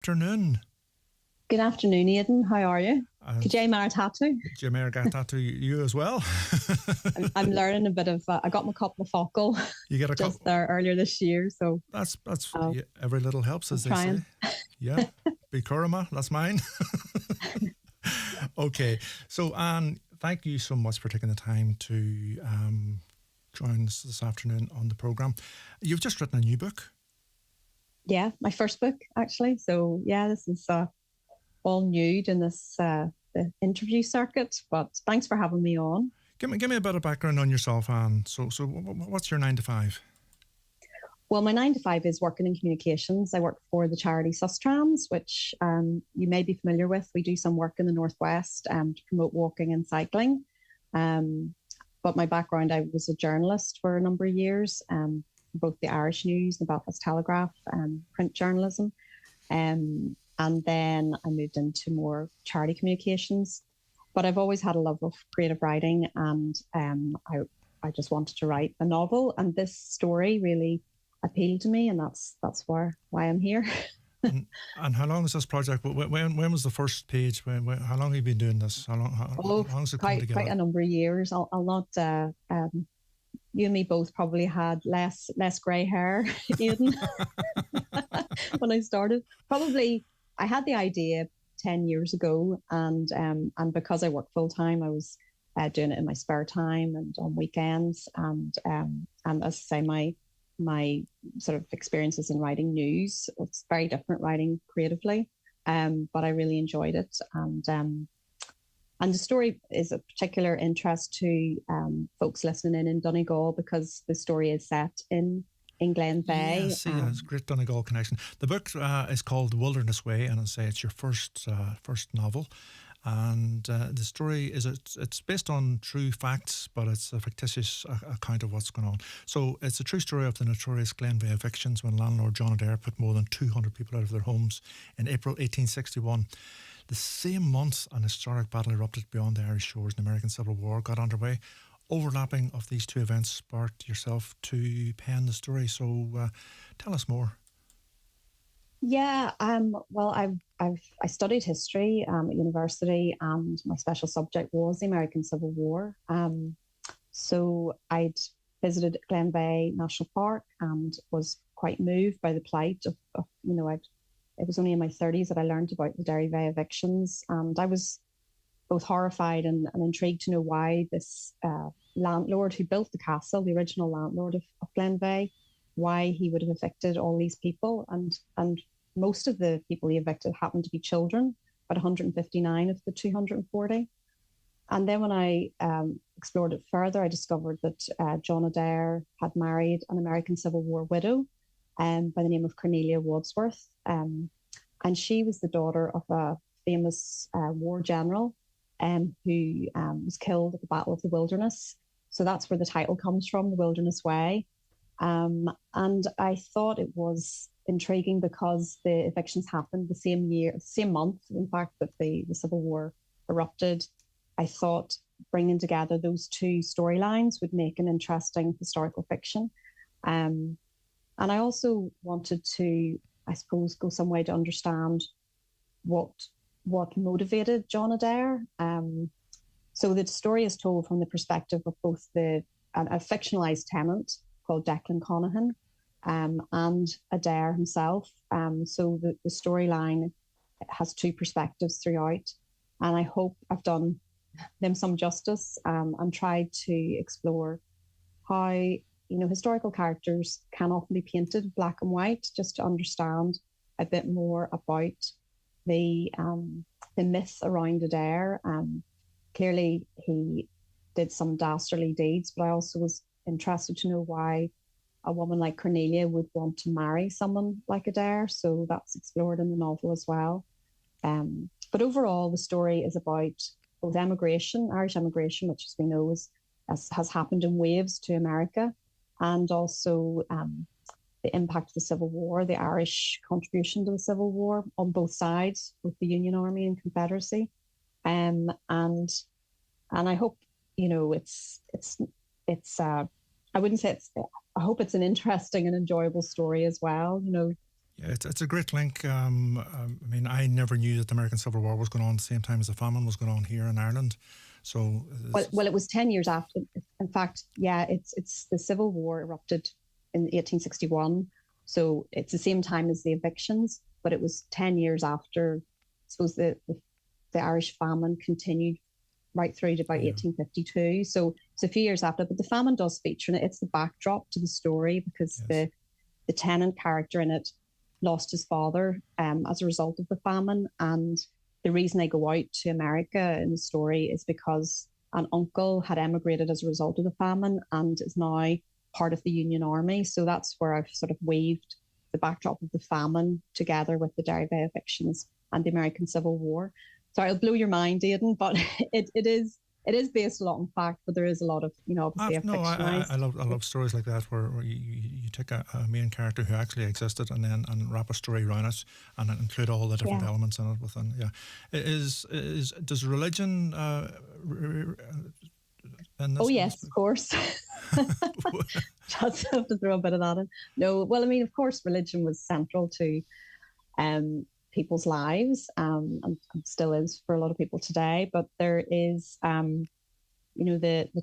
afternoon. Good afternoon, Aidan. How are you? Could you tattoo? Jamar got that to you as well. I'm learning a bit of. I got my couple of focal. You get a just there earlier this year, so that's yeah, every little helps, as they say. Yeah, be Kurama, that's mine. Okay, so Anne, thank you so much for taking the time to join us this afternoon on the program. You've just written a new book. Yeah, my first book actually. So yeah, this is all new in this the interview circuit. But thanks for having me on. Give me a bit of background on yourself, Anne. So what's your 9 to 5? Well, my 9 to 5 is working in communications. I work for the charity Sustrans, which you may be familiar with. We do some work in the NorthWest to promote walking and cycling. But my background, I was a journalist for a number of years, both the Irish News, the Belfast Telegraph, print journalism. And then I moved into more charity communications. But I've always had a love of creative writing, and I just wanted to write a novel. And this story really appealed to me, and that's why I'm here. and how long is this project? When was the first page? How long have you been doing this? How long has it come together? Quite a number of years. I'll not. You and me both probably had less grey hair, Aidan, when I started. Probably I had the idea 10 years ago, and because I work full time, I was doing it in my spare time and on weekends, and as I say, my sort of experiences in writing news, it's very different writing creatively, but I really enjoyed it, and the story is of particular interest to folks listening in Donegal, because the story is set in Glenveigh. Yes, it's a great Donegal connection. The book is called The Wilderness Way, and it's your first novel. And the story it's based on true facts, but it's a fictitious account of what's going on. So it's a true story of the notorious Glenveigh evictions, when landlord John Adair put more than 200 people out of their homes in April 1861. The same month, an historic battle erupted beyond the Irish shores, and the American Civil War got underway. Overlapping of these two events sparked yourself to pen the story. So tell us more. Yeah, well, I studied history at university, and my special subject was the American Civil War. So I'd visited Glenveigh National Park and was quite moved by the plight of it was only in my 30s that I learned about the Derryveigh evictions, and I was both horrified and intrigued to know why this landlord who built the castle, the original landlord of Glenveigh, why he would have evicted all these people, and most of the people he evicted happened to be children, about 159 of the 240. And then when I explored it further, I discovered that John Adair had married an American Civil War widow by the name of Cornelia Wadsworth, and she was the daughter of a famous war general who was killed at the Battle of the Wilderness. So that's where the title comes from, The Wilderness Way. And I thought it was intriguing because the evictions happened the same month, in fact, that the Civil War erupted. I thought bringing together those two storylines would make an interesting historical fiction. And I also wanted to, I suppose, go some way to understand what motivated John Adair. So the story is told from the perspective of both a fictionalized tenant called Declan Conaghan, and Adair himself. So the storyline has two perspectives throughout, and I hope I've done them some justice, and tried to explore how historical characters can often be painted black and white, just to understand a bit more about the myth around Adair. Clearly, he did some dastardly deeds, but I also was interested to know why a woman like Cornelia would want to marry someone like Adair. So that's explored in the novel as well. But overall, the story is about both emigration, Irish emigration, which, as we know, has happened in waves to America, and also the impact of the Civil War, the Irish contribution to the Civil War on both sides, both the Union Army and Confederacy. And I hope, I wouldn't say I hope it's an interesting and enjoyable story as well. Yeah, it's a great link. I mean, I never knew that the American Civil War was going on at the same time as the famine was going on here in Ireland. So, Well, it was 10 years after. In fact, yeah, it's the Civil War erupted in 1861, so it's the same time as the evictions, but it was 10 years after. I suppose the Irish famine continued right through to about yeah, 1852. So it's a few years after, but the famine does feature in it. It's the backdrop to the story because yes, the tenant character in it lost his father as a result of the famine. And the reason they go out to America in the story is because an uncle had emigrated as a result of the famine and is now part of the Union Army. So that's where I've sort of weaved the backdrop of the famine together with the Derry Bay evictions and the American Civil War. Sorry, it'll blow your mind, Aidan, but it is based a lot on fact, but there is a lot of, obviously a no, fictionalized. I love stories like that where you take a main character who actually existed and wrap a story around it and include all the different Yeah. elements in it within. Yeah, is does religion in Oh, this yes, of book? course. Just have to throw a bit of that in. No, well, I mean, of course, religion was central to people's lives and still is for a lot of people today. But there is, the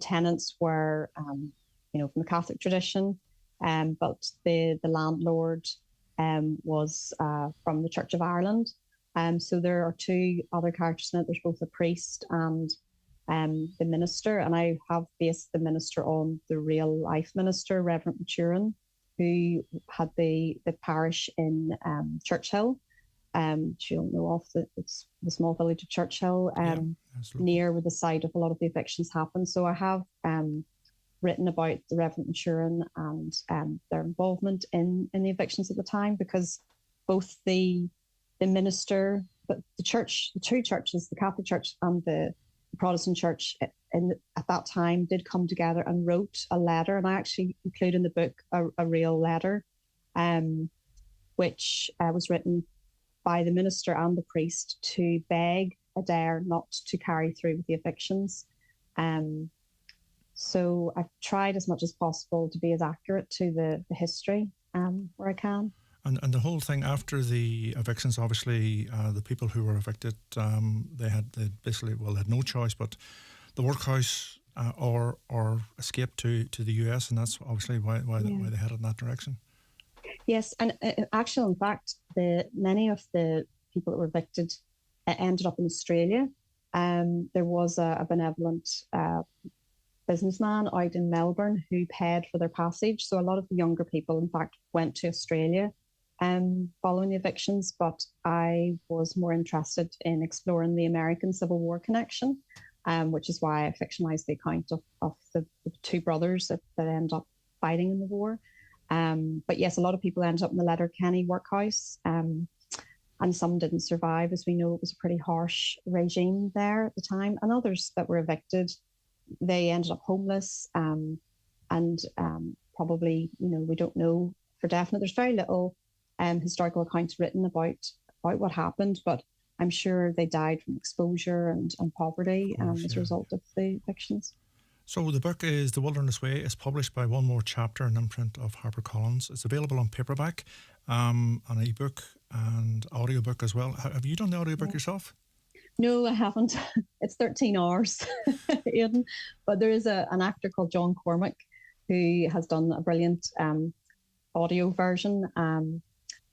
tenants were, from the Catholic tradition, but the landlord was from the Church of Ireland. So there are two other characters in it. There's both a priest and the minister, and I have based the minister on the real life minister, Reverend Maturin, who had the parish in Churchill. You'll know off it's the small village of Churchill, Yeah, absolutely. near where the site of a lot of the evictions happened. So I have written about the Reverend Maturin and their involvement in the evictions at the time, because both the minister, but the church, the two churches, the Catholic Church and the Protestant Church at that time did come together and wrote a letter, and I actually include in the book a real letter, which was written by the minister and the priest to beg Adair not to carry through with the evictions. So I've tried as much as possible to be as accurate to the history where I can. And the whole thing after the evictions, obviously, the people who were evicted, they had no choice but the workhouse or escape to the US, and that's obviously why they headed in that direction. Yes, and actually, in fact, many of the people that were evicted ended up in Australia. There was a benevolent businessman out in Melbourne who paid for their passage. So a lot of the younger people, in fact, went to Australia following the evictions. But I was more interested in exploring the American Civil War connection, which is why I fictionalized the account of the two brothers that end up fighting in the war. But yes, a lot of people ended up in the Letterkenny workhouse, and some didn't survive. As we know, it was a pretty harsh regime there at the time. And others that were evicted, they ended up homeless, and probably, we don't know for definite. There's very little historical accounts written about what happened, but I'm sure they died from exposure and poverty as a result of the evictions. So the book is The Wilderness Way. It's published by One More Chapter, an imprint of HarperCollins. It's available on paperback, an ebook and audiobook as well. Have you done the audiobook yourself? No, I haven't. It's 13 hours, Aidan. But there is an actor called John Cormack who has done a brilliant audio version.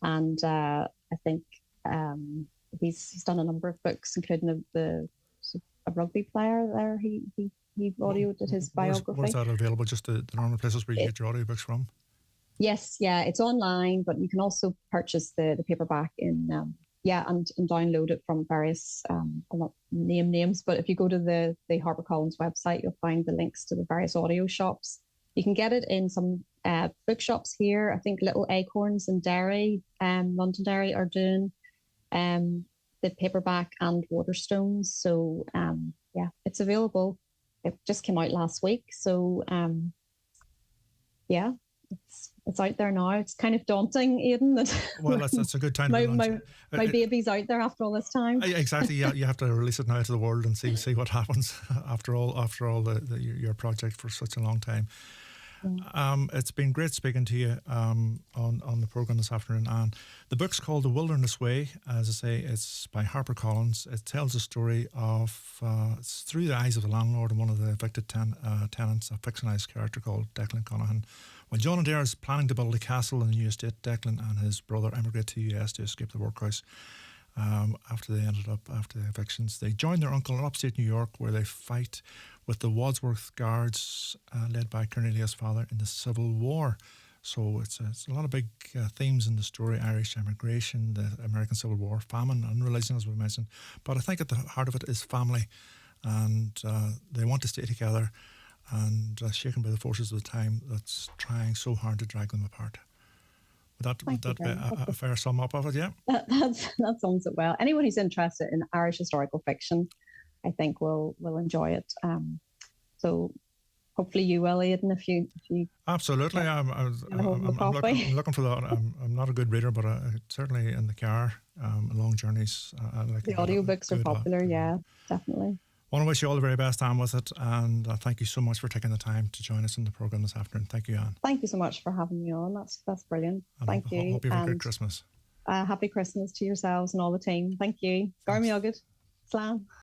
And I think he's done a number of books, including a rugby player there. He audioed his biography. Where's that available? Just the normal places where you get your audiobooks from? Yes, yeah, it's online, but you can also purchase the paperback and download it from various, I'll not name names, but if you go to the HarperCollins website, you'll find the links to the various audio shops. You can get it in some bookshops here. I think Little Acorns in Derry, Londonderry, are doing the paperback and Waterstones. So it's available. It just came out last week. So it's out there now. It's kind of daunting, Aidan. Well, that's a good time. My baby's out there after all this time. Exactly. Yeah, you have to release it now to the world and see what happens after all your project for such a long time. Yeah. It's been great speaking to you on the program this afternoon. And the book's called The Wilderness Way. As I say, it's by HarperCollins. It tells the story of, it's through the eyes of the landlord and one of the evicted tenants, a fictionalised character called Declan Conaghan. When John Adair is planning to build a castle in the new estate, Declan and his brother emigrate to the US to escape the workhouse. After the evictions, they join their uncle in upstate New York, where they fight with the Wadsworth Guards, led by Cornelius' father, in the Civil War. So it's a lot of big themes in the story: Irish emigration, the American Civil War, famine, and religion, as we mentioned. But I think at the heart of it is family, and they want to stay together, and shaken by the forces of the time that's trying so hard to drag them apart. Would that be a fair sum up of it? Yeah. That sums it well. Anyone who's interested in Irish historical fiction, I think will enjoy it. So hopefully you will, Aidan, if you Absolutely. I'm looking for that. I'm not a good reader, but certainly in the car, long journeys. I like the audiobooks are popular. Yeah, definitely. I want to wish you all the very best, Anne, with it, and thank you so much for taking the time to join us in the programme this afternoon. Thank you, Anne. Thank you so much for having me on. That's brilliant. And thank you. Hope you have a great Christmas. Happy Christmas to yourselves and all the team. Thank you. Gar miagad. Slán.